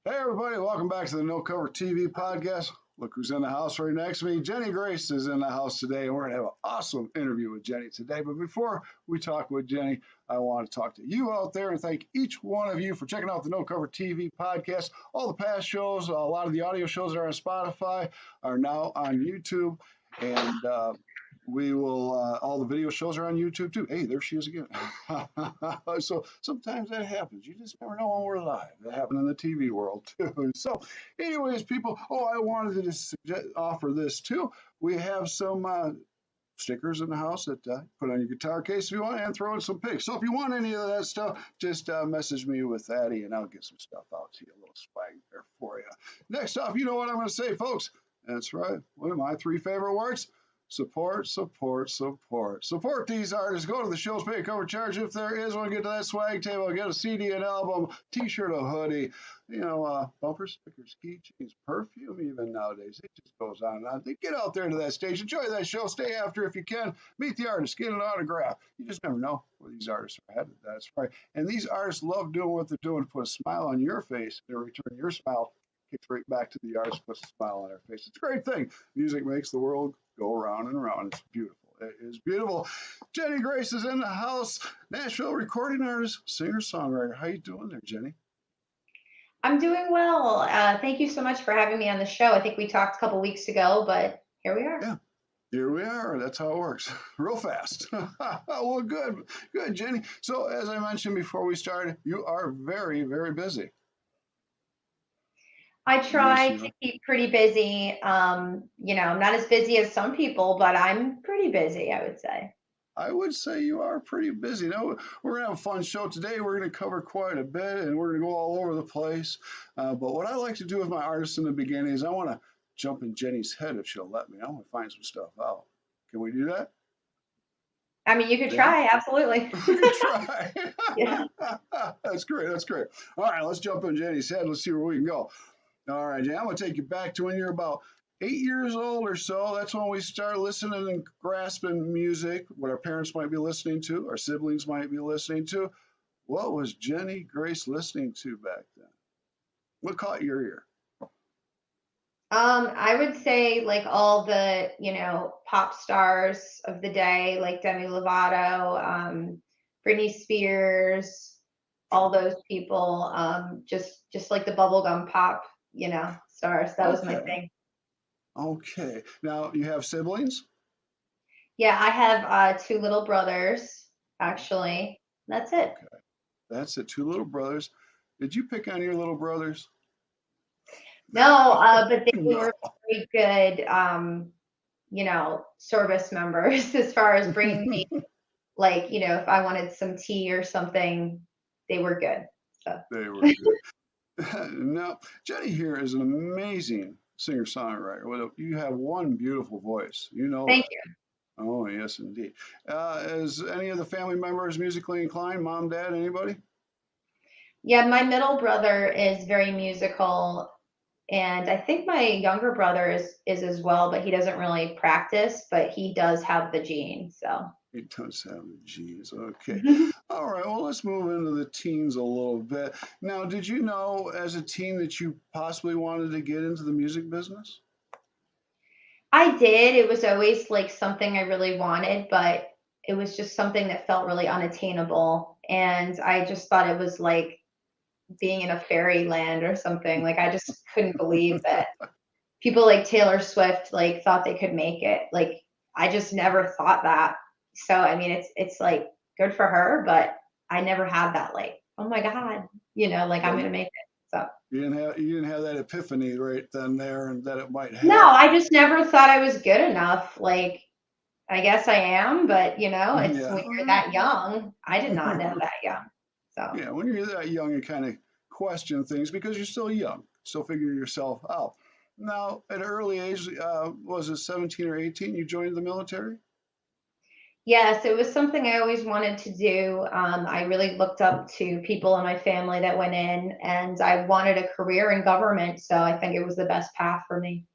Hey, everybody, welcome back to the No Cover TV podcast. Look who's in the house right next to me. Jenny Grace is in the house today, and we're going to have an awesome interview with Jenny today. But before we talk with Jenny, I want to talk to you out there and thank each one of you for checking out the No Cover TV podcast. All the past shows, a lot of the audio shows that are on Spotify are now on YouTube. And we will, all the video shows are on YouTube too. Hey, there she is again. So sometimes that happens. You just never know when we're live. That happened in the TV world too. So, anyways, people, I wanted to just offer this too. We have some stickers in the house that put on your guitar case if you want, and throw in some pics. So if you want any of that stuff, just message me with Addie and I'll get some stuff out to you, a little swag there for you. Next off, you know what I'm going to say, folks. That's right. One of my three favorite words. Support, support, support. Support these artists. Go to the shows, pay a cover charge if there is one. Get to that swag table, get a CD, an album, t-shirt, a hoodie, bumper stickers, keychains, perfume even nowadays. It just goes on and on. Get out there to that stage. Enjoy that show. Stay after if you can. Meet the artist. Get an autograph. You just never know where these artists are headed. That's right. And these artists love doing what they're doing to put a smile on your face and return your smile kicks right back to the artist, puts a smile on their face. It's a great thing. Music makes the world go around and around. It's beautiful. It is beautiful. Jenny Grace is in the house. Nashville recording artist, singer, songwriter. How you doing there, Jenny? I'm doing well. Thank you so much for having me on the show. I think we talked a couple weeks ago, but here we are. Yeah. Here we are. That's how it works. Real fast. Well, good, Jenny. So, as I mentioned before we started, you are very, very busy. I Yes, try you to are. keep pretty busy. I'm not as busy as some people, but I'm pretty busy, I would say. I would say you are pretty busy. Now, we're going to have a fun show today. We're going to cover quite a bit and we're going to go all over the place. But what I like to do with my artists in the beginning is I want to jump in Jenny's head if she'll let me. I want to find some stuff out. Can we do that? I mean, you could Yeah? try, absolutely. We can try. Yeah. That's great. That's great. All right, let's jump in Jenny's head. Let's see where we can go. All right, Jenny, I'm going to take you back to when you're about 8 years old or so. That's when we start listening and grasping music, what our parents might be listening to, our siblings might be listening to. What was Jenny Grace listening to back then? What caught your ear? I would say like all the, pop stars of the day, like Demi Lovato, Britney Spears, all those people, just like the bubblegum pop, stars. That was my Okay. thing. Okay. Now, you have siblings? Yeah, I have two little brothers, actually. That's it. Okay. That's it. Two little brothers. Did you pick on your little brothers? No, but they No. were very good, service members as far as bringing me, like, if I wanted some tea or something, they were good. So They were good. Now, Jenny here is an amazing singer-songwriter. Well, you have one beautiful voice. You know thank that. you. Oh, yes, indeed. Is any of the family members musically inclined? Mom, dad, anybody? Yeah, my middle brother is very musical, and I think my younger brother is as well, but he doesn't really practice, but he does have the gene. So He does have the genes. Okay. All right. Well, let's move into the teens a little bit. Now, did you know as a teen that you possibly wanted to get into the music business? I did. It was always like something I really wanted, but it was just something that felt really unattainable. And I just thought it was like being in a fairyland or something. Like I just couldn't believe that people like Taylor Swift like thought they could make it. Like I just never thought that. So I mean it's like good for her, but I never had that like, oh my God, like I'm Well, gonna make it. So you didn't have that epiphany right then there and that it might no, happen. I just never thought I was good enough. Like I guess I am, but it's Yeah. when you're that young. I did not know that young. So Yeah, when you're that young, you kind of question things because you're still young, still figuring yourself out. Now, at an early age, was it 17 or 18, you joined the military? yes, it was something I always wanted to do. I really looked up to people in my family that went in, and I wanted a career in government. So I think it was the best path for me.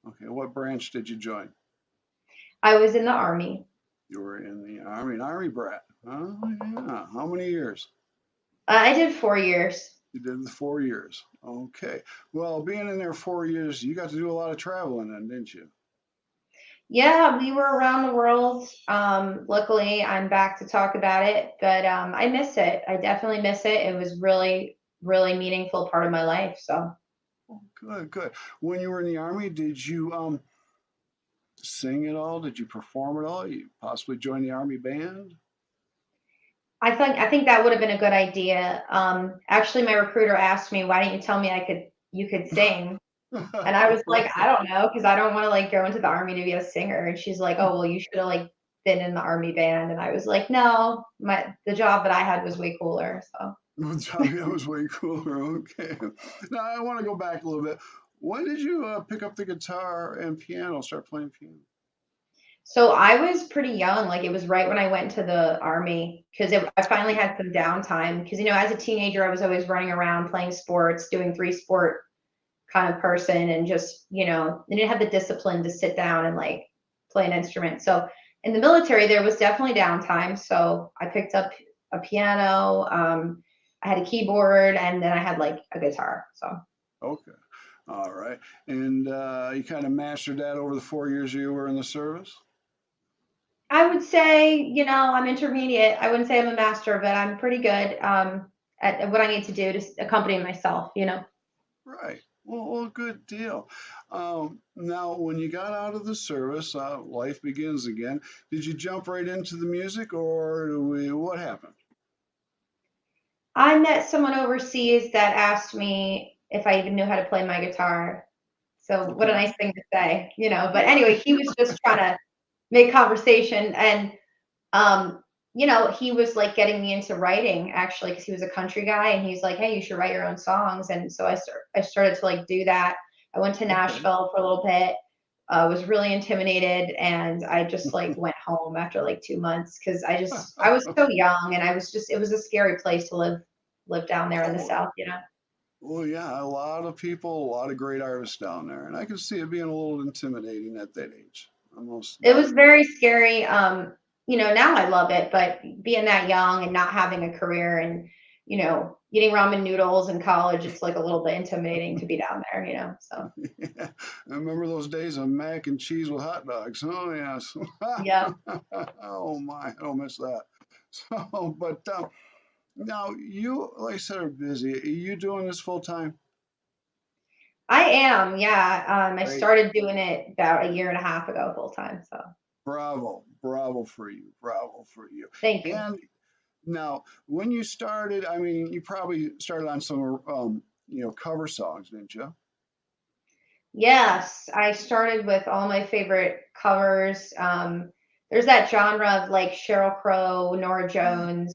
Okay, what branch did you join? I was in the army. You were in the Army, an Army brat. Oh, yeah. How many years? I did 4 years. You did the 4 years. Okay. Well, being in there 4 years, you got to do a lot of traveling then, didn't you? Yeah, we were around the world. Luckily, I'm back to talk about it, but I miss it. I definitely miss it. It was really, really meaningful part of my life. So Oh, good, good. When you were in the army, did you sing at all? Did you perform at all? You possibly join the army band? I think that would have been a good idea. Actually, my recruiter asked me, "Why didn't you tell me you could sing?" And I was like, "I Right. don't know, because I don't want to like go into the army to be a singer." And she's like, "Oh, well, you should have like been in the army band." And I was like, "No, the job that I had was way cooler." So. That was way cooler. Okay. Now I want to go back a little bit. When did you pick up the guitar and piano, start playing piano? So I was pretty young, like, it was right when I went to the army, 'cause I finally had some downtime. Because as a teenager, I was always running around playing sports, doing 3-sport kind of person, and just, I didn't have the discipline to sit down and, like, play an instrument. So, in the military, there was definitely downtime, so I picked up a piano, I had a keyboard, and then I had, like, a guitar, so. Okay. All right. And you kind of mastered that over the 4 years you were in the service? I would say, I'm intermediate. I wouldn't say I'm a master, but I'm pretty good at what I need to do to accompany myself. Right. Well, good deal. Now, when you got out of the service, life begins again. Did you jump right into the music, or what happened? I met someone overseas that asked me if I even knew how to play my guitar. So, what a Okay. nice thing to say. But Right. anyway, he was just trying to make conversation. And um, he was like getting me into writing actually because he was a country guy, and he's like, "Hey, you should write your own songs." And so I started to like do that. I went to Okay. Nashville for a little bit. Was really intimidated, and I just like went home after like 2 months because I was so young, and it was a scary place to live down there in the Oh, South. well, yeah, a lot of people, a lot of great artists down there, and I can see it being a little intimidating at that age. Almost It was definitely. very scary. Now I love it, but being that young and not having a career and, eating ramen noodles in college, it's like a little bit intimidating to be down there. So Yeah, I remember those days of mac and cheese with hot dogs. Oh, yes. yeah. Oh, my, I don't miss that. So, but now you, like I said, are busy. Are you doing this full time? I am, yeah. I Great. started doing it about a year and a half ago full time. So Bravo. Bravo for you. Bravo for you. thank you. And now, when you started, I mean, you probably started on some, cover songs, didn't you? Yes, I started with all my favorite covers. There's that genre of like Sheryl Crow, Nora Yeah. Jones,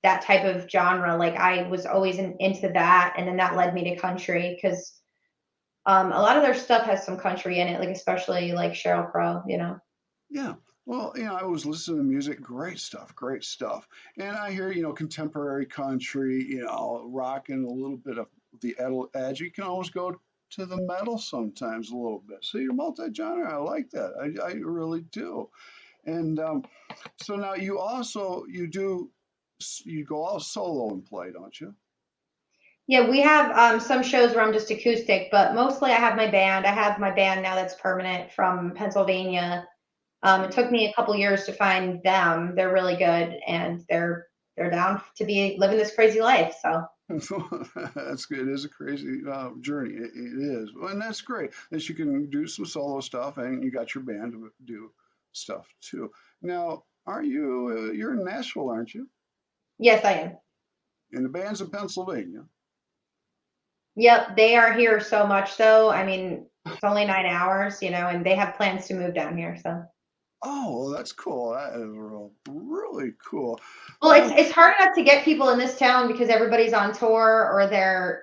that type of genre. Like I was always into that, and then that led me to country because a lot of their stuff has some country in it, like especially like Sheryl Crow. Yeah. Well, I was listening to music, great stuff, great stuff. And I hear, contemporary country, rocking a little bit of the edge. You can almost go to the metal sometimes a little bit. So you're multi-genre. I like that. I really do. And so now you go all solo and play, don't you? Yeah, we have some shows where I'm just acoustic, but mostly I have my band. I have my band now that's permanent from Pennsylvania. It took me a couple years to find them. They're really good, and they're down to be living this crazy life. So That's good. It is a crazy journey. It is, and that's great that you can do some solo stuff, and you got your band to do stuff too. Now, are you? You're in Nashville, aren't you? yes, I am. And the band's in Pennsylvania. Yep, they are here so much though. I mean, it's only 9 hours, and they have plans to move down here. So Oh, well, that's cool. That is really cool. well, it's hard enough to get people in this town because everybody's on tour or they're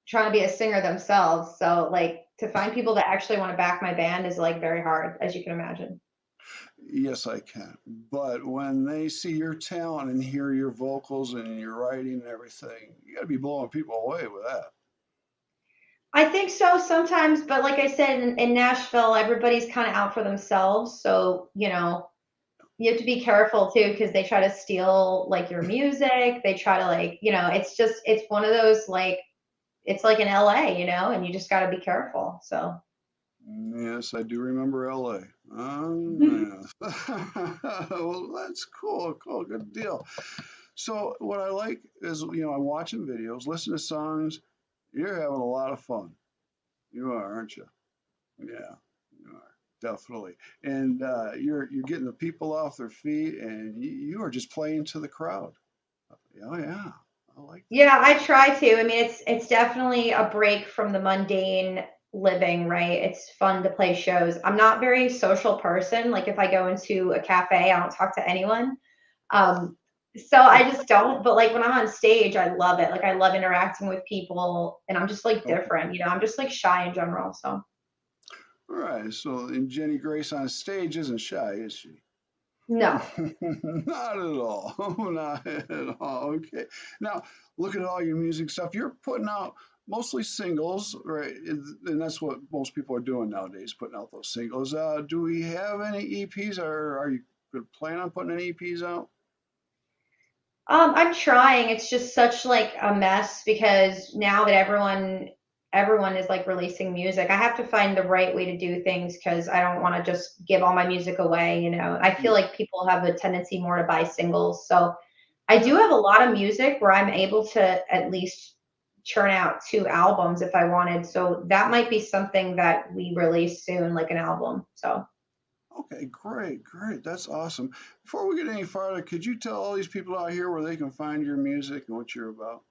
trying to be a singer themselves. So like to find people that actually want to back my band is like very hard, as you can imagine. Yes, I can. But when they see your talent and hear your vocals and your writing and everything, you got to be blowing people away with that. I think so sometimes, but like I said, in Nashville, everybody's kind of out for themselves. So, you have to be careful too because they try to steal like your music. They try to like, it's just it's one of those like it's like in LA, and you just got to be careful. So, Yes, I do remember LA. Oh, yeah. Well, that's cool. Cool. Good deal. So what I like is, I'm watching videos, listening to songs. You're having a lot of fun. You are, aren't you? Yeah, you are definitely. And you're getting the people off their feet, and you are just playing to the crowd. Oh yeah, I like that. yeah, I try to. I mean, it's definitely a break from the mundane living, right? It's fun to play shows. I'm not very social person. Like if I go into a cafe, I don't talk to anyone. Um, so I just don't. But like when I'm on stage, I love it. Like I love interacting with people, and I'm just like Okay. different. I'm just like shy in general. So All right. So, and Jenny Grace on stage isn't shy, is she? no. Not at all. Not at all. Okay. Now, looking at all your music stuff, you're putting out mostly singles, right? And that's what most people are doing nowadays, putting out those singles. Do we have any EPs, or are you planning on putting any EPs out? I'm trying. It's just such like a mess because now that everyone is like releasing music, I have to find the right way to do things because I don't want to just give all my music away. I feel Yeah. like people have a tendency more to buy singles. So I do Yeah. have a lot of music where I'm able to at least churn out 2 albums if I wanted. So that might be something that we release soon, like an album. So Okay, great, great. That's awesome. Before we get any farther, could you tell all these people out here where they can find your music and what you're about?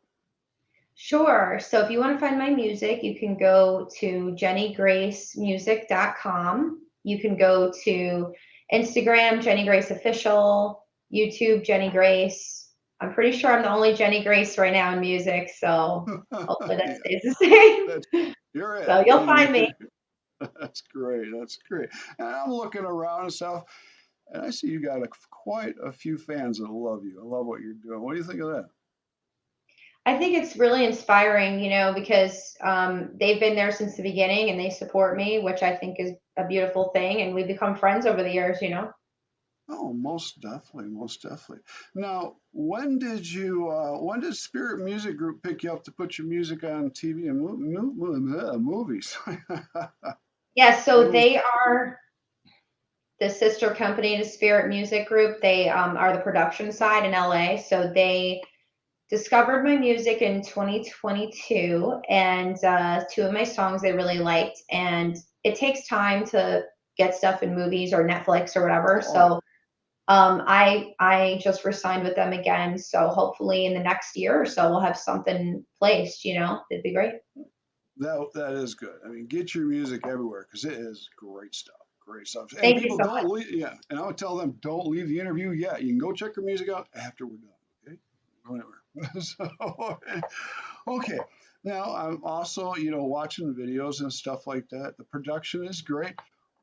sure. So if you want to find my music, you can go to jennygracemusic.com. You can go to Instagram, Jenny Grace Official, YouTube, Jenny Grace. I'm pretty sure I'm the only Jenny Grace right now in music, so hopefully that Yeah, stays the same. that's you're it. So you'll find me. That's great. That's great. And I'm looking around and stuff, and I see you got quite a few fans that love you. I love what you're doing. What do you think of that? I think it's really inspiring, because they've been there since the beginning and they support me, which I think is a beautiful thing. And we've become friends over the years. Oh, most definitely, most definitely. Now, when did Spirit Music Group pick you up to put your music on TV and movies? Yeah, so When was, they are the sister company to Spirit Music Group. They are the production side in LA. So they discovered my music in 2022 and 2 of my songs they really liked. And it takes time to get stuff in movies or Netflix or whatever. oh, So I just re-signed with them again. So hopefully in the next year or so we'll have something placed. It'd be great. that is good. I mean, get your music everywhere because it is great stuff. Great stuff. And Thank you people so much. don't leave. Yeah, and I would tell them don't leave the interview yet. You can go check your music out after we're done. Okay, whatever. So, okay. Now I'm also, watching videos and stuff like that. The production is great.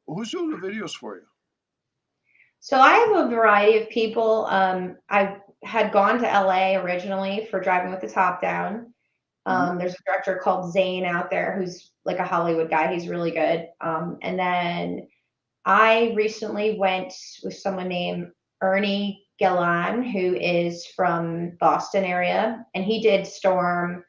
Who's doing the videos for you? So I have a variety of people. I had gone to LA originally for Driving with the Top Down. Hmm. There's a director called Zane out there who's like a Hollywood guy. He's really good. And then I recently went with someone named Ernie Galan, who is from Boston area, and he did Storm.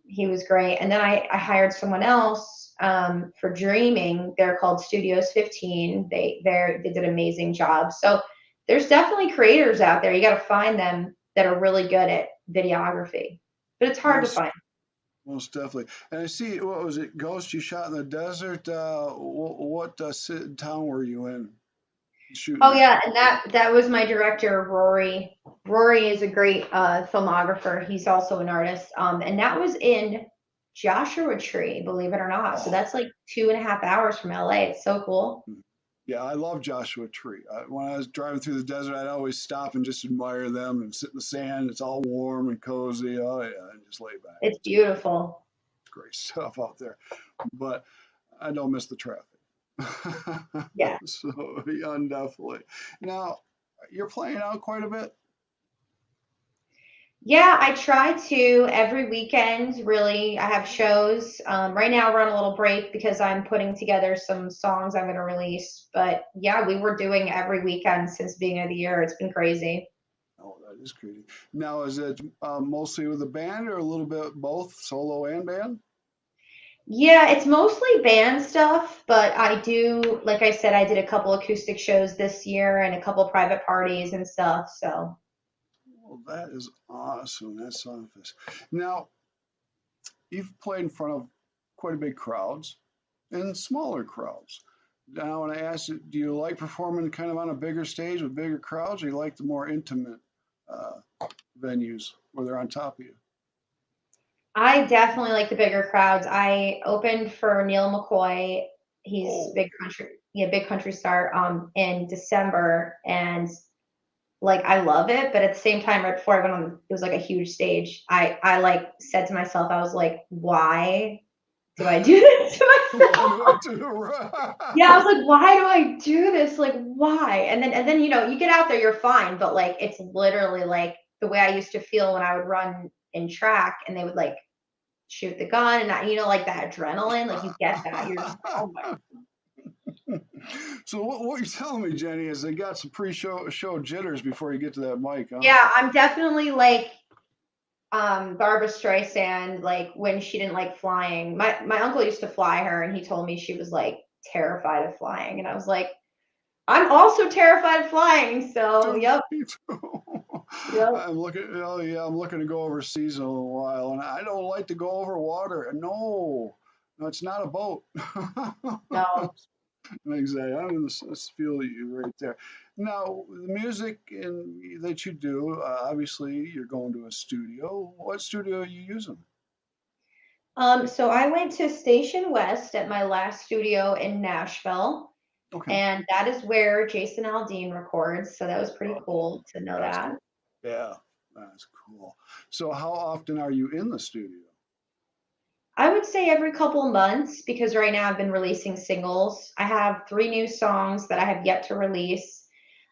He was great. And then I hired someone else for Dreaming. They're called Studios 15. They did an amazing job. So there's definitely creators out there. You got to find them that are really good at videography, but it's hard to Most find. most definitely. And I see, what was it, Ghost? You shot in the desert. What town were you in shooting Oh that? yeah, and that was my director, Rory. Rory is a great filmographer. He's also an artist. And that was in Joshua Tree, believe it or not. So Oh, that's like 2.5 hours from LA. It's so cool. yeah, I love Joshua Tree. When I was driving through the desert, I'd always stop and just admire them and sit in the sand. It's all warm and cozy. Oh yeah, and just lay back. It's It's beautiful. great stuff out there. But I don't miss the traffic. Yeah. So yeah, definitely. Now you're playing out quite a bit. Yeah, I try to every weekend, really. I have shows. Right now, we're on a little break because I'm putting together some songs I'm going to release. But yeah, we were doing every weekend since the beginning of the year. It's been crazy. Oh, that is crazy. Now, is it mostly with a band or a little bit both, solo and band? Yeah, it's mostly band stuff, but I do, like I said, I did a couple acoustic shows this year and a couple private parties and stuff. So Well, that is awesome. That's awesome. Now, you've played in front of quite a big crowds and smaller crowds. Now, when I asked you, do you like performing kind of on a bigger stage with bigger crowds, or you like the more intimate uh, venues where they're on top of you? I definitely like the bigger crowds. I opened for Neil McCoy. He's Oh, big country, yeah, big country star, in December, and like I love it, but at the same time, right before I went on, it was like a huge stage. I like said to myself, I was like, why do I do this to why myself? do I do right? Yeah, I was like, why do I do this? Like, why? And then you get out there, you're fine, but like it's literally like the way I used to feel when I would run in track and they would like shoot the gun and that, like that adrenaline, like you get that. You're just like, oh my. So what you're telling me, Jenny, is they got some pre-show jitters before you get to that mic, huh? Yeah, I'm definitely like Barbara Streisand, like when she didn't like flying. My uncle used to fly her and he told me she was like terrified of flying. And I was like, I'm also terrified of flying. So Too, yep, me too. yep. I'm looking. Oh yeah, I'm looking to go overseas in a little while, and I don't like to go over water. No, no, it's not a boat. No. Exactly. I'm in this feel you right there. Now, the music that you do, obviously, you're going to a studio. What studio are you using? So I went to Station West at my last studio in Nashville, Okay. and that is where Jason Aldean records. So that was pretty Oh, cool to know that's that. cool. Yeah, that's cool. So, how often are you in the studio? I would say every couple months because right now I've been releasing singles. I have 3 new songs that I have yet to release.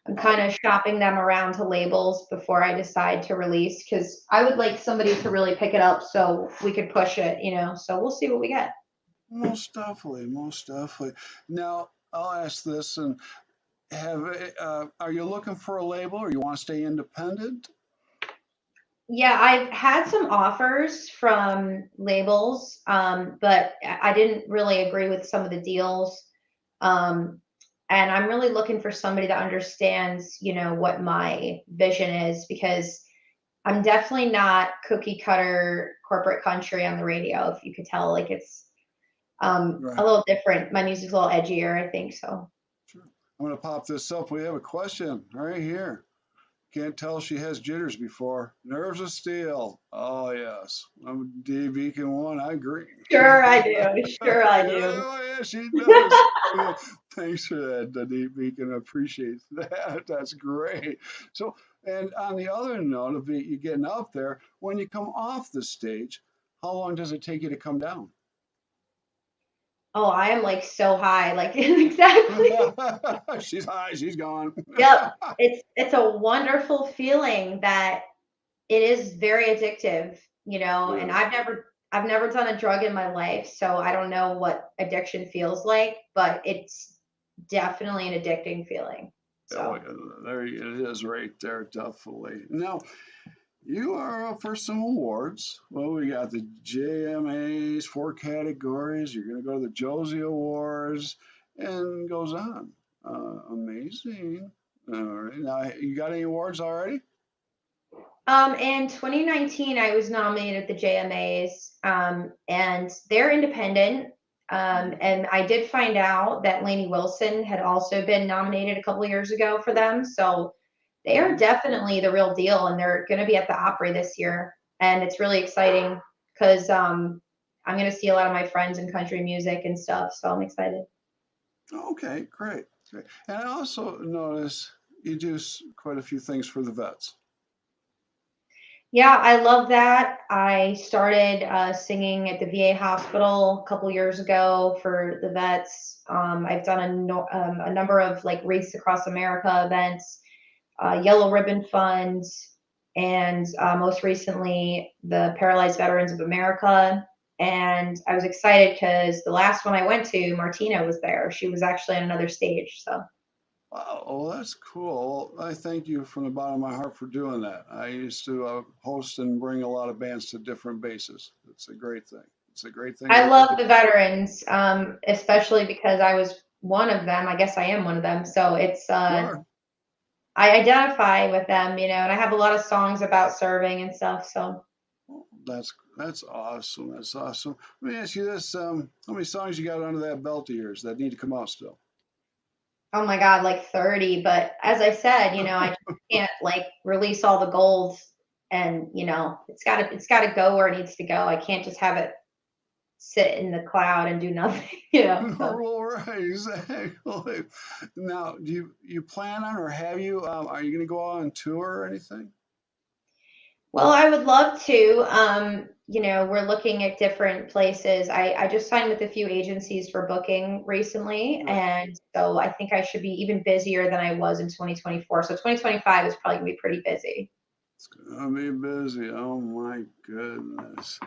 I'm kind Wow. of shopping them around to labels before I decide to release because I would like somebody to really pick it up so we could push it. So we'll see what we get. Most definitely, most definitely. Now, I'll ask this, and are you looking for a label, or you want to stay independent? Yeah, I've had some offers from labels, but I didn't really agree with some of the deals. Um, and I'm really looking for somebody that understands what my vision is because I'm definitely not cookie cutter corporate country on the radio. If you could tell, like it's a Right. little different. My music's a little edgier, I think so. Sure. I'm going to pop this up. We have a question right here. Can't tell she has jitters before. Nerves of steel. Oh, yes. I'm Dave Beacon one. I agree. Sure, I do. Sure, I do. Oh, yeah, she does. Yeah. Thanks for that, Dave Beacon. I appreciate that. That's great. So, and on the other note of you getting up there, when you come off the stage, how long does it take you to come down? Oh, I am like so high, like exactly. She's high. She's gone. Yep. It's a wonderful feeling that it is very addictive, and Yeah. I've never done a drug in my life, so I don't know what addiction feels like, but it's definitely an addicting feeling. Oh, So, yeah, there it is right there, definitely. Now, you are up for some awards. Well, we got the JMAs, 4 categories. You're going to go to the Josie Awards, and it goes on. Amazing. All right. Now, you got any awards already? in 2019, I was nominated at the JMAs, and they're independent. And I did find out that Lainey Wilson had also been nominated a couple of years ago for them. So they are Mhm. definitely the real deal, and they're going to be at the Opry this year, and it's really exciting because I'm going to see a lot of my friends in country music and stuff. So I'm excited. Okay, great. Great. And I also notice you do quite a few things for the vets. Yeah, I love that. I started singing at the VA hospital a couple years ago for the vets. I've done a number of like Race Across America events, Yellow Ribbon Fund, and most recently the Paralyzed Veterans of America. And I was excited because the last one I went to, Martina was there. She was actually on another stage. So, Wow, well, that's cool. I thank you from the bottom of my heart for doing that. I used to host and bring a lot of bands to different bases. It's a great thing. It's a great thing. I love the veterans, especially because I was one of them. I guess I am one of them. So You are. I identify with them, and I have a lot of songs about serving and stuff. So, Well, that's awesome. That's awesome. Let me ask you this: how many songs you got under that belt of yours that need to come out still? oh my God, like 30. But as I said, I just can't like release all the gold, and it's gotta go where it needs to go. I can't just have it sit in the cloud and do nothing, so. Well, right, exactly. Now, do you plan on or have you? Are you going to go on tour or anything? Well, I would love to. We're looking at different places. I just signed with a few agencies for booking recently, Right. and so I think I should be even busier than I was in 2024. So 2025 is probably gonna be pretty busy. It's gonna be busy. Oh my goodness.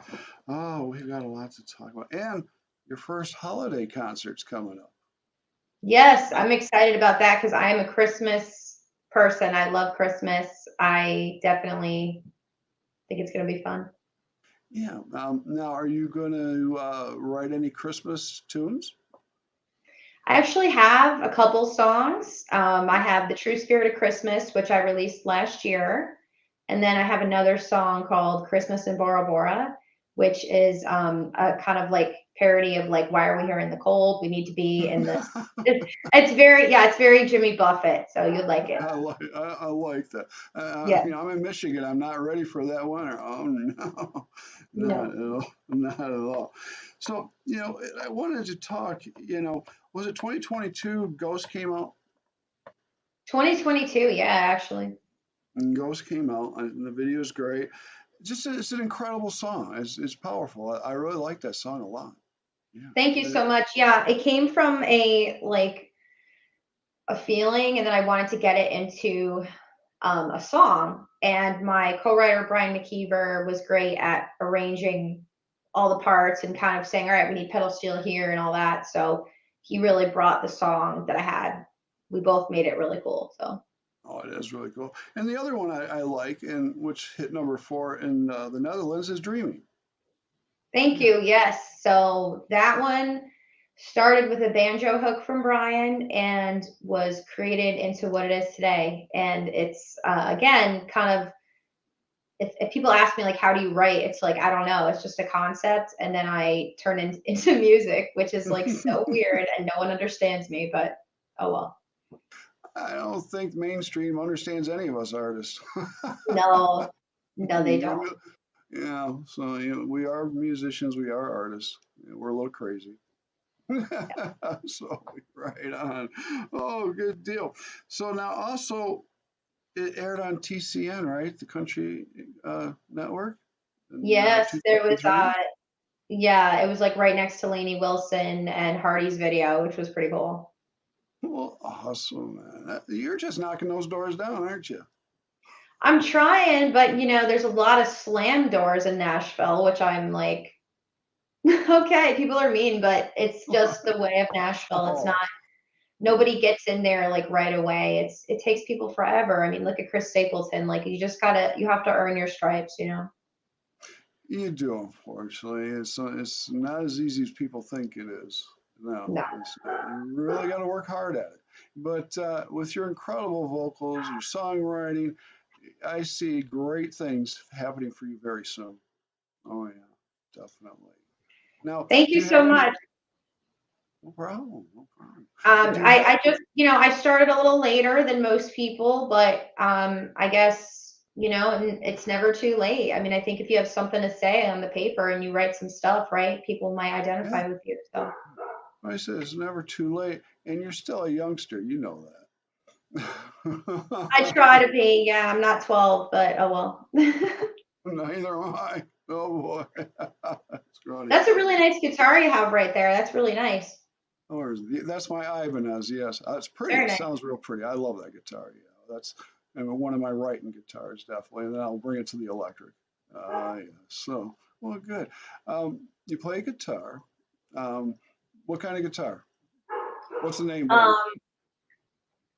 Oh, we've got a lot to talk about. And your first holiday concert's coming up. Yes, I'm excited about that because I am a Christmas person. I love Christmas. I definitely think it's gonna be fun. Yeah. Now, are you going to write any Christmas tunes? I actually have a couple songs. I have The True Spirit of Christmas, which I released last year. And then I have another song called Christmas in Bora Bora, which is a kind of like parody of like, why are we here in the cold? We need to be in this. It's very Jimmy Buffett. So you'd like it. I like that. Yeah. I'm in Michigan. I'm not ready for that winter. Oh no, not No. at all. Not at all. So, I wanted to talk, was it 2022 Ghost came out? 2022. Yeah, actually. And Ghost came out and the video is great. Just it's an incredible song. It's powerful. I really like that song a lot. Yeah. Thank you so much. Yeah, it came from a feeling, and then I wanted to get it into a song. And my co-writer Brian McKeever was great at arranging all the parts and kind of saying, "All right, we need pedal steel here and all that." So he really brought the song that I had. We both made it really cool. So Oh, it is really cool. And the other one I like, and which hit number 4 in the Netherlands, is Dreaming. thank Yeah. you. Yes. So that one started with a banjo hook from Brian and was created into what it is today. And it's again kind of if people ask me like how do you write, it's like I don't know, it's just a concept and then I turn into music, which is like so weird and no one understands me, but oh well. I don't think mainstream understands any of us artists. No, no, they don't. Yeah, so we are musicians, we are artists. We're a little crazy. So right on. Oh, good deal. So now also it aired on TCN, right? The country network in Yes, there was 2023. yeah, it was like right next to Lainey Wilson and Hardy's video, which was pretty cool. Well, awesome, man. You're just knocking those doors down, aren't you? I'm trying, but there's a lot of slam doors in Nashville, which I'm like, okay, people are mean, but it's just the way of Nashville. It's not Oh, nobody gets in there like right away. It takes people forever. I mean, look at Chris Stapleton. Like you have to earn your stripes. you do, unfortunately. It's not as easy as people think it is. No, No. it's not. You really got to work hard at it. But with your incredible vocals, your songwriting, I see great things happening for you very soon. Oh yeah, definitely. Now, Thank do you you so have any? much. No problem. No problem. Do you I have? just, I started a little later than most people, but I guess, and it's never too late. I mean, I think if you have something to say on the paper and you write some stuff, right, people might Yeah, identify with you. So I said it's never too late, and you're still a youngster. You know I that. try to be, yeah, I'm not 12, but oh well. Neither am I. Oh boy, that's funny. That's a really nice guitar you have right there. That's really nice. That's my Ibanez. Yes, it's pretty. Very It nice. sounds real pretty. I love that guitar. Yeah, that's and one of my writing guitars, definitely, and then I'll bring it to the electric. Yeah. So, well, good. You play guitar. Um, what kind of guitar? What's the name brand? Um,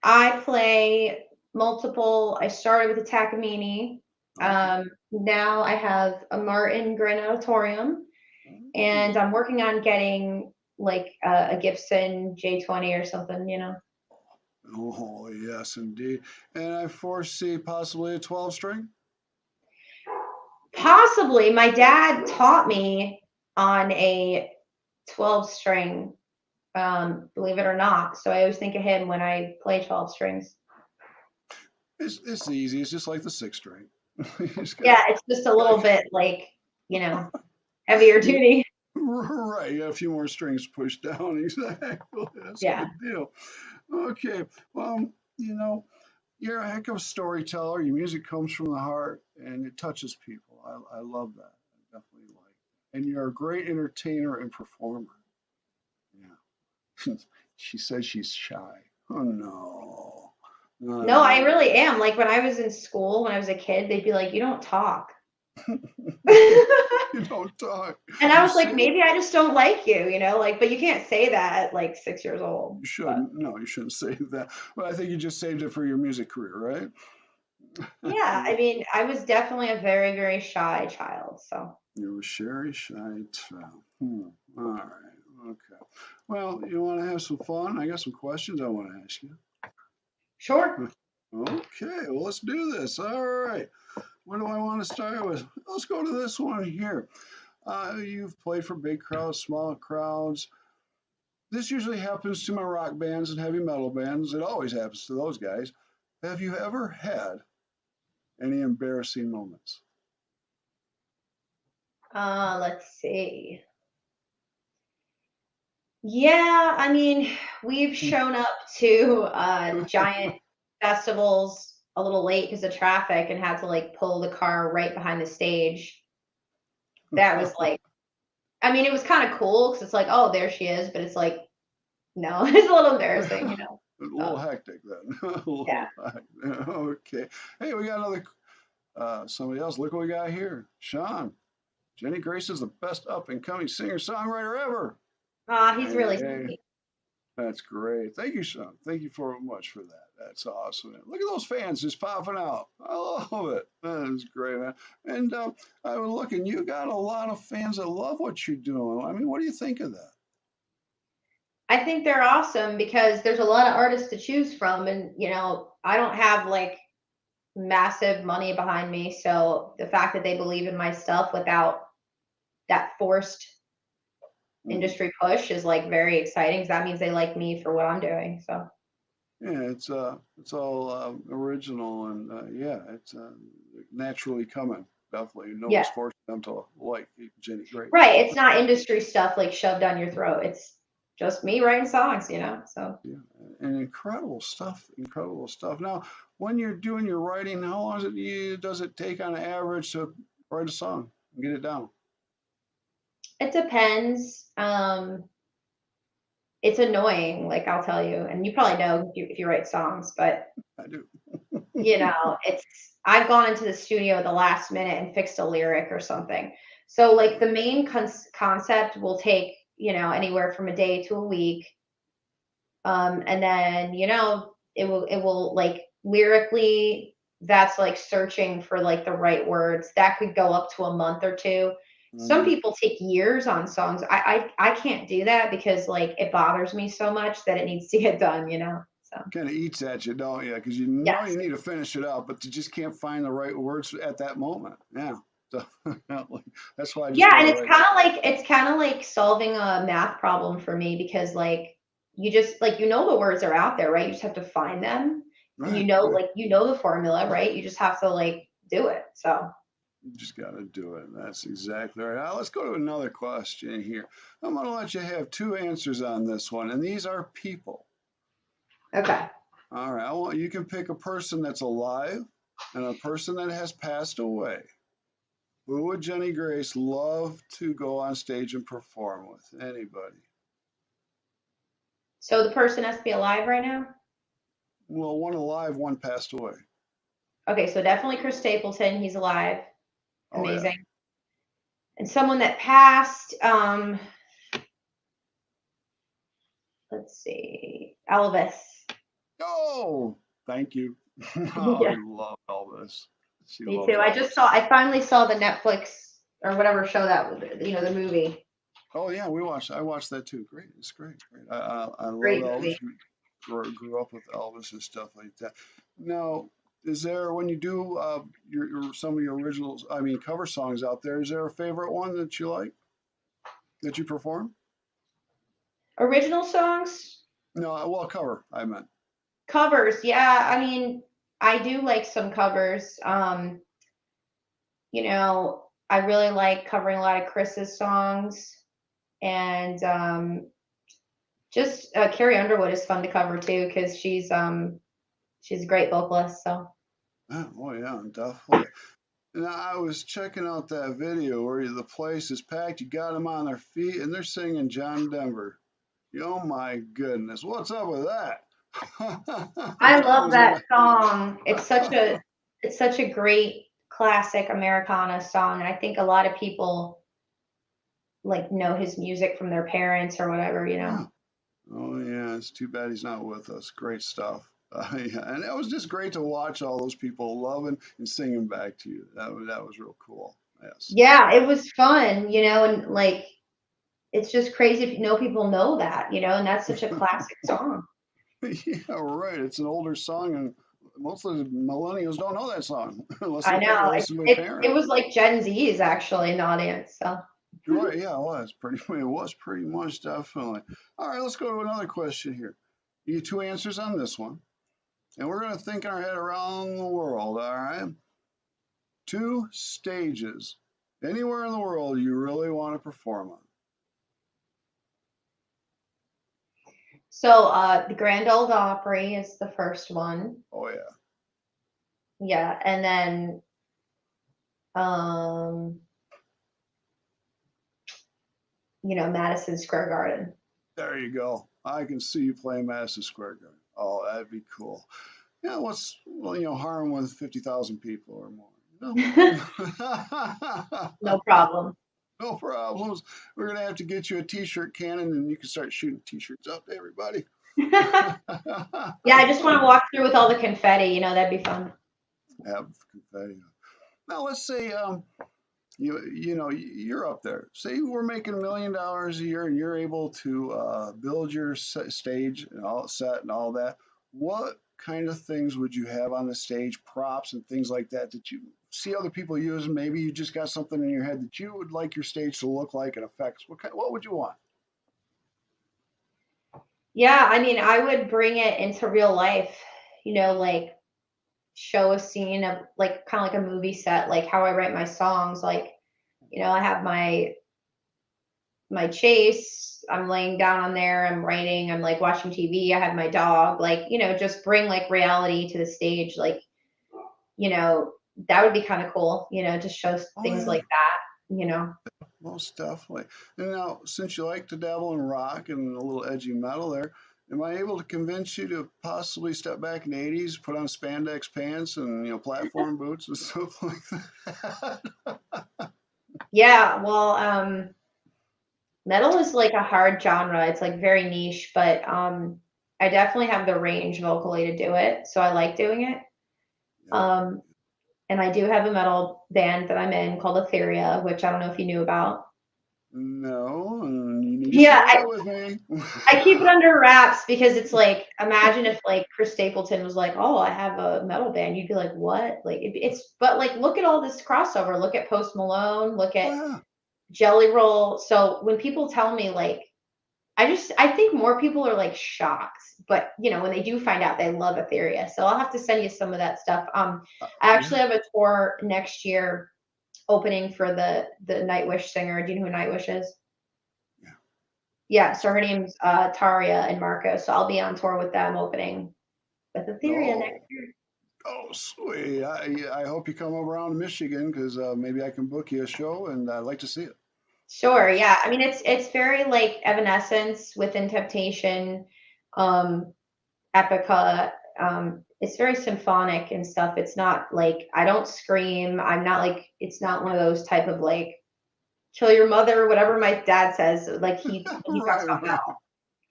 I play multiple. I started with a Takamine. Okay. Now I have a Martin Grand Auditorium, Oh, and I'm working on getting like a Gibson J20 or something, you know. oh, yes, indeed. And I foresee possibly a 12 string. Possibly, my dad taught me on a 12 string, believe it or not. So I always think of him when I play 12 strings. It's easy. It's just like the 6 string. You just Yeah, gotta, it's just a little gotta, bit like, you know, heavier duty. right. You got a few more strings pushed down. Exactly. That's a Yeah. good deal. Okay. Well, you know, you're a heck of a storyteller. Your music comes from the heart and it touches people. I love that. I definitely like it. And you're a great entertainer and performer. Yeah. She says she's shy. Oh, no. No, No, I no. really am. Like when I was in school, when I was a kid, they'd be like, "You don't talk." You don't talk. And I You was like, sing. maybe I just don't like you, you know, like, but you can't say that at like 6 years old. You But shouldn't. No, you shouldn't say that. But I think you just saved it for your music career, right? yeah, I mean, I was definitely a very, very shy child. So You were Sherry Shy Trout. All right. Okay. Well, you want to have some fun? I got some questions I want to ask you. sure. Okay. Well, let's do this. All right. What do I want to start with? Let's go to this one here. You've played for big crowds, small crowds. This usually happens to my rock bands and heavy metal bands. It always happens to those guys. Have you ever had any embarrassing moments? Let's see. Yeah, I mean, we've shown up to giant festivals a little late because of traffic and had to like pull the car right behind the stage. That was like, I mean, it was kind of cool because it's like, oh, there she is, but it's like, no, it's a little embarrassing, you know. A little So hectic then. A yeah. little hectic. Okay. Hey, we got another somebody else. Look what we got here. Sean. Jenny Grace is the best up and coming singer songwriter ever. He's really Hey, sweet. that's great. Thank you, Sean. Thank you very much for that. That's awesome. Look at those fans just popping out. I love it. That is great, man. And I was looking, you got a lot of fans that love what you're doing. I mean, what do you think of that? I think they're awesome because there's a lot of artists to choose from, and you know, I don't have like massive money behind me, so the fact that they believe in my stuff without that forced Mhm. industry push is like very exciting because that means they like me for what I'm doing. So Yeah, it's all original and yeah, it's naturally coming. Definitely, yeah, nobody's forcing them to like Jenny Grace. right. It's not industry stuff like shoved down your throat. It's just me writing songs, you know. So Yeah, and incredible stuff, incredible stuff. Now, when you're doing your writing, how long does it take on average to write a song and get it down? it depends. It's annoying, like I'll tell you, and you probably know if you write songs, but I do. you know, it's I've gone into the studio at the last minute and fixed a lyric or something. So like the main concept will take, you know, anywhere from a day to a week. And then, you know, it will like lyrically that's like searching for like the right words. That could go up to a month or two. Some Mhm. people take years on songs. I can't do that because like it bothers me so much that it needs to get done, you know. So Kind of eats at you, don't you? Because you know you yes. need to finish it up, but you just can't find the right words at that moment. Yeah. So, that's why I just Yeah, go to and writing. it's kinda like solving a math problem for me because, like, you just like, you know the words are out there, right? You just have to find them, and Right, right. you know the formula, right? You just have to, like, do it, so You just got to do it. That's exactly right. Now, let's go to another question here. I'm going to let you have two answers on this one, and these are people. okay. All right. You can pick a person that's alive and a person that has passed away. Who would Jenny Grace love to go on stage and perform with? Anybody? So the person has to be alive right now? Well, one alive, one passed away. Okay, so definitely Chris Stapleton. He's alive. Oh yeah. Amazing. And someone that passed, let's see, Elvis. Oh, thank you. Oh, I Yeah, love Elvis. She me loves too. Elvis. I finally saw the Netflix or whatever show that was, the movie. Oh yeah, I watched that too. Great, it's great, great. I love Great Elvis. movie. We grew up with Elvis and stuff like that. Now, is there when you do some of your originals, I mean cover songs out there, is there a favorite one that you like that you perform? Original songs, No, well, cover, I meant. covers. Yeah, I mean, I do like some covers. I really like covering a lot of Chris's songs, and just Carrie Underwood is fun to cover too because she's a great vocalist. So Oh yeah, definitely. Now, I was checking out that video where the place is packed. You got them on their feet, and they're singing John Denver. Oh my goodness, what's up with that? I John love was in that the. song. It's such a great classic Americana song, and I think a lot of people like know his music from their parents or whatever. Yeah. Oh yeah, it's too bad he's not with us. Great stuff. Yeah, and it was just great to watch all those people loving and singing back to you. That was real cool. Yes. Yeah, it was fun, and like it's just crazy if people know that, and that's such a classic song. Yeah, right. It's an older song, and most of the millennials don't know that song unless I their know. unless It, it's my it, it parent. was like Gen Z's actually in the audience. So You're right. Yeah, it was pretty. It was pretty much definitely. All right, let's go to another question here. You get two answers on this one, and we're going to think in our head around the world. All right, two stages anywhere in the world you really want to perform on. the Grand Ole Opry is the first one. Oh yeah, Yeah, and then um, Madison Square Garden. there you go. I can see you playing Madison Square Garden. Oh, that'd be cool. Yeah, harm with 50,000 people or more. No problem. No problems. We're gonna have to get you a T-shirt cannon, and you can start shooting T-shirts up to everybody. Yeah, I just want to walk through with all the confetti, that'd be fun. Have confetti. Now let's say you're up there. Say we're making $1 million a year, and you're able to build your stage and all set and all that. What kind of things would you have on the stage, props and things like that that you see other people use? And maybe you just got something in your head that you would like your stage to look like and effects. What would you want? Yeah, I mean, I would bring it into real life, like show a scene of like kind of like a movie set, like how I write my songs. Like, I have my chase, I'm laying down on there, I'm writing, I'm like watching TV, I have my dog, like, just bring like reality to the stage. Like, you know, that would be kind of cool, just show Oh things yeah, like that. most definitely. And now, since you like to dabble in rock and a little edgy metal there, am I able to convince you to possibly step back in the 80s, put on spandex pants and, platform boots and stuff like that? Yeah, well, metal is like a hard genre. It's like very niche, but I definitely have the range vocally to do it. So I like doing it. Yeah. Um, and I do have a metal band that I'm in called Etheria, which I don't know if you knew about. No, and you need to Yeah, share that with me. I keep it under wraps because it's like, imagine if like Chris Stapleton was like, "Oh, I have a metal band," you'd be like, "What?" Like but like, look at all this crossover. Look at Post Malone. Look Oh at yeah. Jelly Roll. So when people tell me like, I think more people are like shocked, but when they do find out, they love Etheria. So I'll have to send you some of that stuff. I actually Yeah. have a tour next year opening for the Nightwish singer. Do you know who Nightwish is? Yeah. Yeah, so her name's Taria and Marco. So I'll be on tour with them opening with Etheria next Oh. year. Oh, sweet. I hope you come over around to Michigan because maybe I can book you a show and I'd like to see it. Sure, Yes. yeah. I mean, it's very like Evanescence, Within Temptation, um, Epica. It's very symphonic and stuff. It's not like I don't scream. I'm not like it's not one of those type of like kill your mother, whatever my dad says. Like when he talks Right, about right. metal,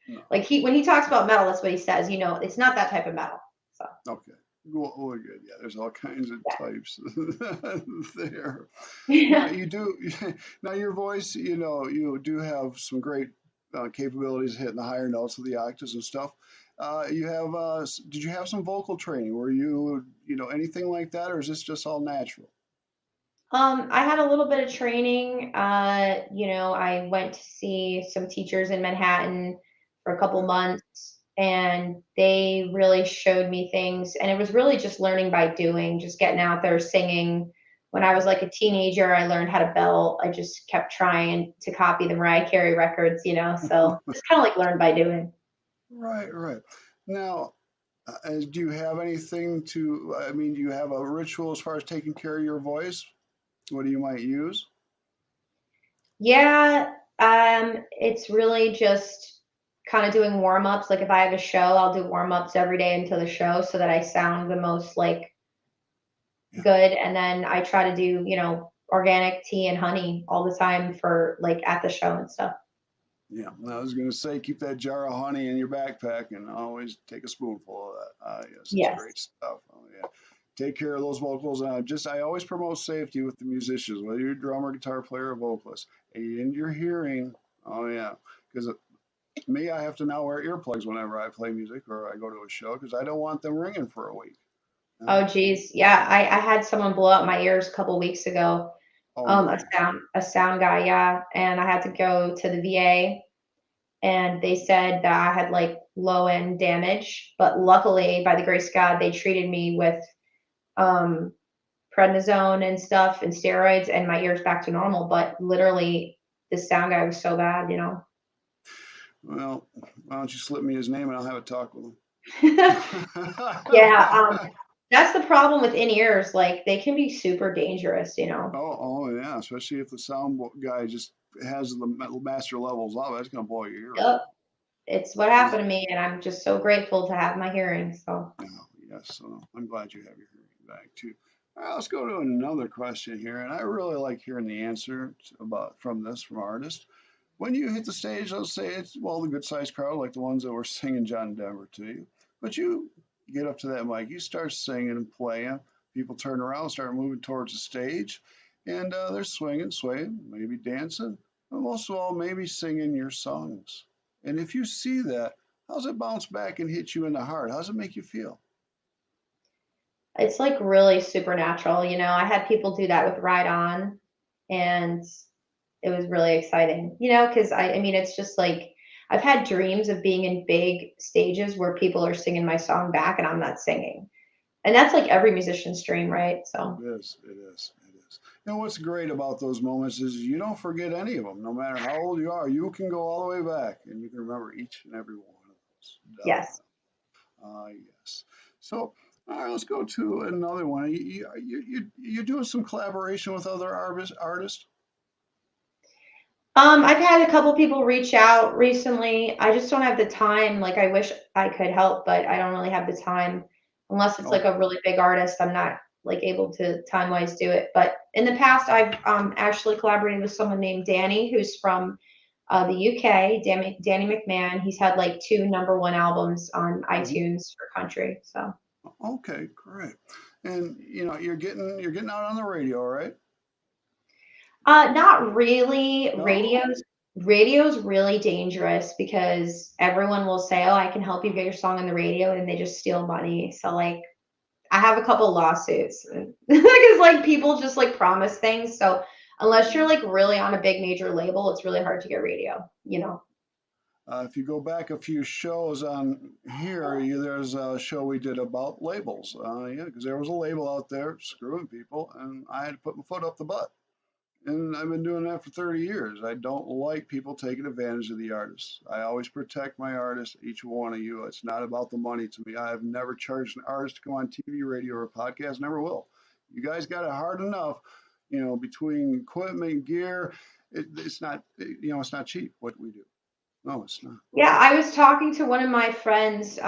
No. like when he talks about metal, that's what he says. It's not that type of metal. So Okay. Well, good. Yeah, there's all kinds of types there. Now yeah. you do. Now your voice, you do have some great capabilities hitting the higher notes of the octaves and stuff. You have. Did you have some vocal training? Were you, anything like that, or is this just all natural? I had a little bit of training. I went to see some teachers in Manhattan for a couple Good. months, and they really showed me things. And it was really just learning by doing, just getting out there singing. When I was like a teenager, I learned how to belt. I just kept trying to copy the Mariah Carey records. So just kind of like learn by doing. Right, right. Now, do you have anything to? I mean, do you have a ritual as far as taking care of your voice? What do you might use? Yeah, it's really just kind of doing warm ups. Like if I have a show, I'll do warm ups every day until the show so that I sound the most like Yeah. good. And then I try to do, organic tea and honey all the time for like at the show and stuff. Yeah, I was going to say, keep that jar of honey in your backpack and always take a spoonful of that. Yes, it's Yes. great stuff. Oh, yeah. Take care of those vocals. I always promote safety with the musicians, whether you're a drummer, guitar player, or vocalist. And your hearing, oh, yeah. Because me, I have to now wear earplugs whenever I play music or I go to a show because I don't want them ringing for a week. Oh, geez. Yeah. I had someone blow out my ears a couple weeks ago. Oh, no. A sound guy. Yeah. And I had to go to the VA and they said that I had like low end damage. But luckily, by the grace of God, they treated me with um, prednisone and stuff and steroids, and my ears back to normal. But literally, the sound guy was so bad. Well, why don't you slip me his name and I'll have a talk with Yeah, him. that's the problem with in ears. Like they can be super dangerous. Oh yeah, especially if the guy just has the master levels of it, it's gonna blow your ear right Yep, it's what out. happened to me, and I'm just so grateful to have my hearing. So Yeah, yes, I'm glad you have your hearing back too. All right, let's go to another question here, and I really like hearing the answer from artists. When you hit the stage, let's say it's the good sized crowd like the ones that were singing John Denver to you, but you get up to that mic, you start singing and playing. People turn around, start moving towards the stage, and they're swinging, swaying, maybe dancing, but most of all, maybe singing your songs. And if you see that, how's it bounce back and hit you in the heart? How's it make you feel? it's like really supernatural. I had people do that with Ride On, and it was really exciting. Because I mean, it's just like I've had dreams of being in big stages where people are singing my song back and I'm not singing. And that's like every musician's dream, right? So, It is, it is, it is. And what's great about those moments is you don't forget any of them, no matter how old you are. You can go all the way back and you can remember each and every one of those. yes. Definitely. Yes. So, all right, let's go to another one. You're doing some collaboration with other artists? I've had a couple people reach out recently. I just don't have the time. Like, I wish I could help, but I don't really have the time. Unless it's like Okay. a really big artist, I'm not like able to time wise do it. But in the past, I've actually collaborated with someone named Danny, who's from the UK. Danny McMahon. He's had like two number one albums on Mhm. iTunes for country. So, Okay, great. And you're getting out on the radio, right? not really. No. Radio's really dangerous because everyone will say, "Oh, I can help you get your song on the radio," and they just steal money. So like, I have a couple lawsuits because like people just like promise things. So unless you're like really on a big major label, it's really hard to get radio. If you go back a few shows on here, there's a show we did about labels. Yeah, because there was a label out there screwing people, and I had to put my foot up the butt. And I've been doing that for 30 years. I don't like people taking advantage of the artists. I always protect my artists, each one of you. It's not about the money to me. I have never charged an artist to come on TV, radio, or podcast, never will. You guys got it hard enough, between equipment, gear. It's not cheap what we do. No, it's not. Yeah, I was talking to one of my friends.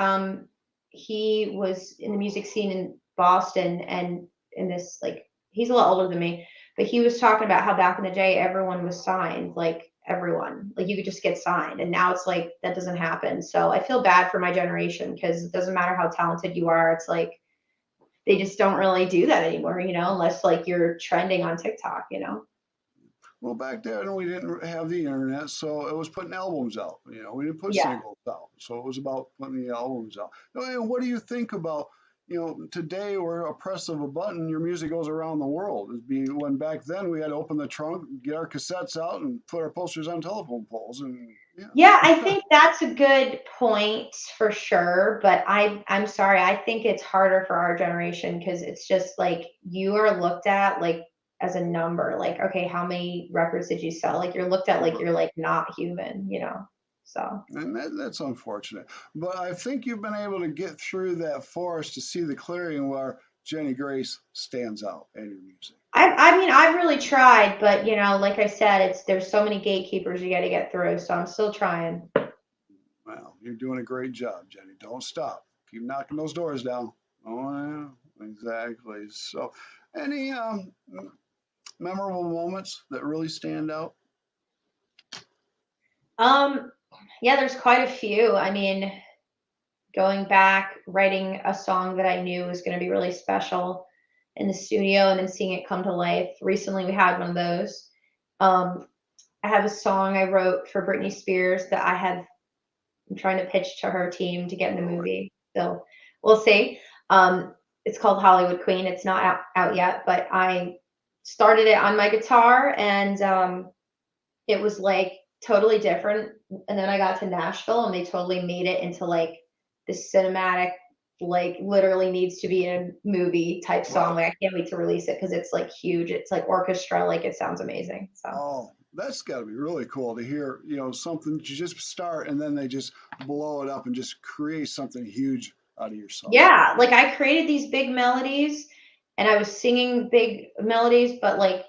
he was in the music scene in Boston, and in this like he's a lot older than me, but he was talking about how back in the day everyone was signed, like everyone, like you could just get signed, and now it's like that doesn't happen. So I feel bad for my generation because it doesn't matter how talented you are, it's like they just don't really do that anymore, unless like you're trending on TikTok. Well, back then we didn't have the internet, so it was putting albums out. We didn't put Yeah. singles out, so it was about putting the albums out. And what do you think about, today where a press of a button, your music goes around the world? When back then we had to open the trunk, get our cassettes out, and put our posters on telephone poles, and yeah. Yeah, I think that's a good point for sure, but I'm sorry, I think it's harder for our generation because it's just like you are looked at like as a number, like, okay, how many records did you sell? Like you're looked at like you're like not human. So And that's unfortunate. But I think you've been able to get through that forest to see the clearing where Jenny Grace stands out in your music. I mean I've really tried, but like I said, there's so many gatekeepers you gotta get through, so I'm still trying. Well, you're doing a great job, Jenny. Don't stop. Keep knocking those doors down. Oh, yeah, exactly. So, any memorable moments that really stand out? Um yeah, there's quite a few. I mean, going back, writing a song that I knew was going to be really special in the studio and then seeing it come to life. Recently, we had one of those. Um, I have a song I wrote for Britney Spears that I'm trying to pitch to her team to get in the Oh, movie. So we'll see. It's called Hollywood Queen. It's not out yet, but I started it on my guitar and it was like totally different. And then I got to Nashville and they totally made it into like this cinematic, like literally needs to be in a movie type song. wow. Like I can't wait to release it because it's like huge. It's like orchestra, like it sounds amazing. So Oh, that's got to be really cool to hear, something you just start and then they just blow it up and just create something huge out of your song. yeah, like I created these big melodies and I was singing big melodies, but like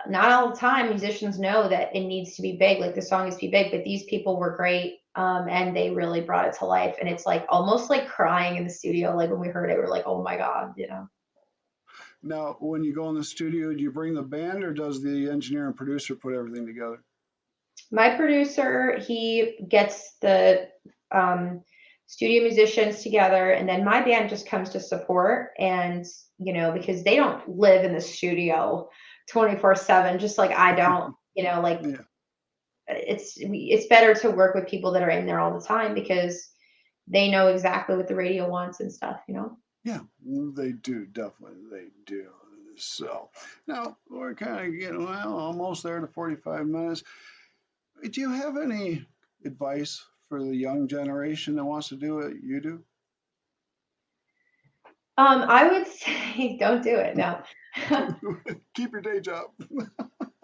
not all the time musicians know that it needs to be big, like the song needs to be big, but these people were great. And they really brought it to life. And it's like almost like crying in the studio. Like when we heard it, we're like, oh my God. Now, when you go in the studio, do you bring the band or does the engineer and producer put everything together? My producer, he gets the um, studio musicians together, and then my band just comes to support. And, because they don't live in the studio 24/7, just like I don't, like Yeah. it's better to work with people that are in there all the time because they know exactly what the radio wants and stuff. Yeah, they do, definitely, they do. So now we're kind of getting, well, almost there to 45 minutes. Do you have any advice for the young generation that wants to do what you do? I would say don't do it. No. Keep your day job.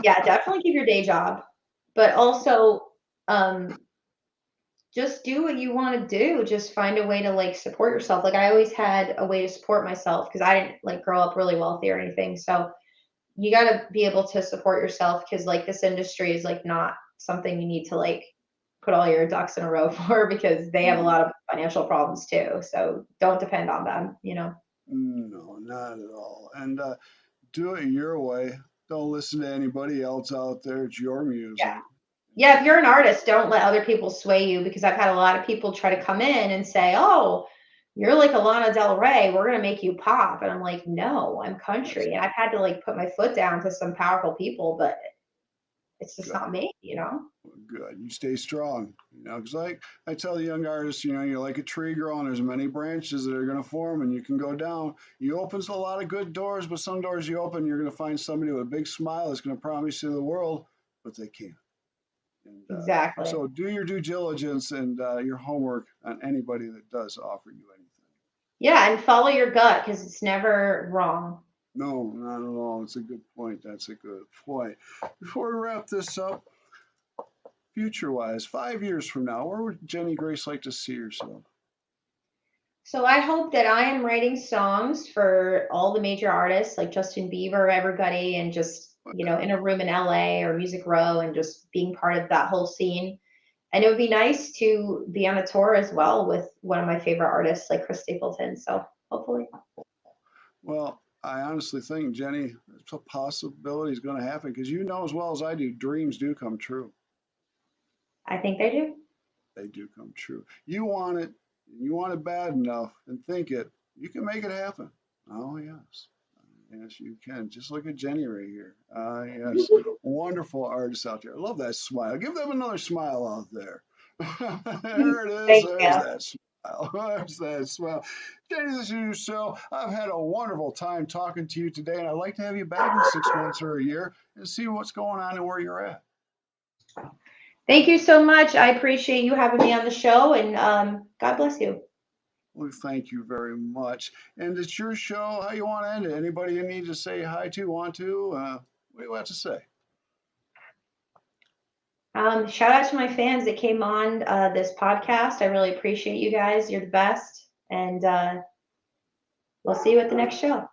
Yeah, definitely keep your day job, but also um, just do what you want to do. Just find a way to like support yourself. Like I always had a way to support myself because I didn't like grow up really wealthy or anything. So you got to be able to support yourself because like this industry is like not something you need to like put all your ducks in a row for because they have a Mm, lot of financial problems too. So don't depend on them. no, not at all. And do it your way. Don't listen to anybody else out there. It's your Yeah. music. Yeah, if you're an artist, don't let other people sway you because I've had a lot of people try to come in and say, "Oh, you're like Alana Del Rey. We're gonna make you pop." And I'm like, "No, I'm That's country." And I've had to like put my foot down to some powerful people, but it's just good. not me. Good. You stay strong, because like I tell the young artists, you're like a tree growing. There's many branches that are going to form and you can go down. You open a lot of good doors, but some doors you open, you're going to find somebody with a big smile that's going to promise you the world, but they can't. And Exactly. so do your due diligence and your homework on anybody that does offer you anything. Yeah, and follow your gut because it's never wrong. No, not at all. It's a good point. That's a good point. Before we wrap this up, future wise, 5 years from now, where would Jenny Grace like to see herself? So I hope that I am writing songs for all the major artists like Justin Bieber, everybody, and just, in a room in LA or Music Row and just being part of that whole scene. And it would be nice to be on a tour as well with one of my favorite artists like Chris Stapleton. So hopefully. Well, I honestly think, Jenny, it's a possibility is going to happen because you know as well as I do, dreams do come true. I think they do. They do come true. You want it bad enough and think it, you can make it happen. Oh, yes. Yes, you can. Just look at Jenny right here. Yes. Wonderful artists out there. I love that smile. Give them another smile out there. There it is. Thank There's you. that smile. There's that smile. Jenny, this is your show. I've had a wonderful time talking to you today, and I'd like to have you back in 6 months or a year and see what's going on and where you're at. Thank you so much. I appreciate you having me on the show, and God bless you. Well, thank you very much. And it's your show. How you want to end it? Anybody you need to say hi to, want to? What do you have to say? Shout out to my fans that came on this podcast. I really appreciate you guys. You're the best. And we'll see you at the next show.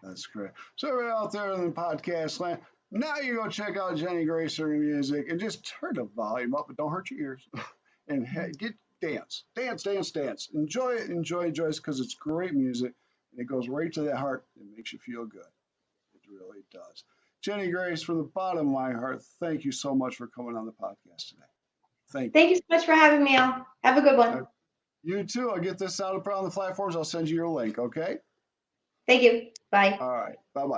That's great. So everybody out there in the podcast land, now you go check out Jenny Grace music and just turn the volume up, but don't hurt your ears. And get dance. Enjoy it, enjoy it, because it's great music and it goes right to the heart. It makes you feel good. It really does. Jenny Grace, from the bottom of my heart, thank you so much for coming on the podcast today. Thank you. Thank you so much for having me, Al. Have a good one. You too. I'll get this out on the platforms. I'll send you your link, okay? Thank you. Bye. All right. Bye-bye.